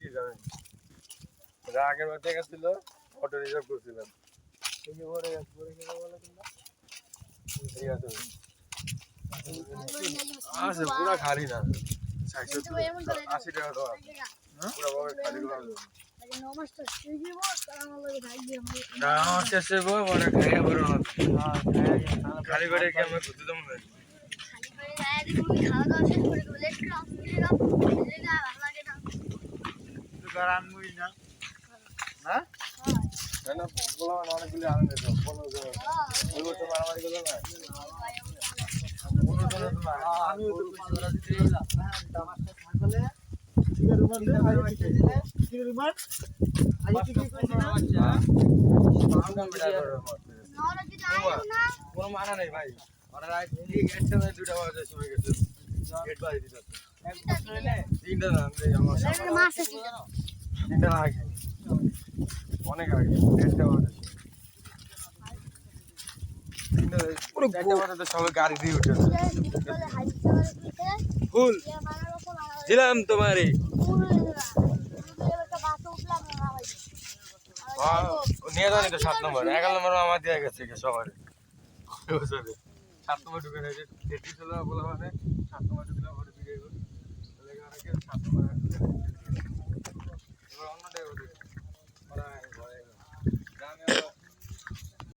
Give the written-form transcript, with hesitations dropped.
কি জানেন আগের বার দেখা ছিল অটো রিজার্ভ করছিলাম তুমি পরে গেলে বলে তোমরা ঠিক আছে আচ্ছা পুরা খালি না 80 টাকা তো পুরা ভাবে খালি করা শেষে বড় খাইয়া বড় খালি করে কি আমরা ঘুরতে যাবো না অনেকগুলি আনন্দ মারামারি করলো না কোনো মানা নেই ভাই ওরা একসাথে 2টা বাজে শুরু গেছে গেট বাজে দিতে 3টা না আমার 3টা আগে অনেক আগে 1টা বাজে সবাই গাড়ি দিয়ে উঠে ফুল দিলাম তোমারই নিয়ে যাও তো 7 নম্বর 11 নম্বর আমার দিয়ে গেছে সবার 7 নম্বর ঢুকে গেছে 33 বলা মানে 7 নম্বর ঢুকলাম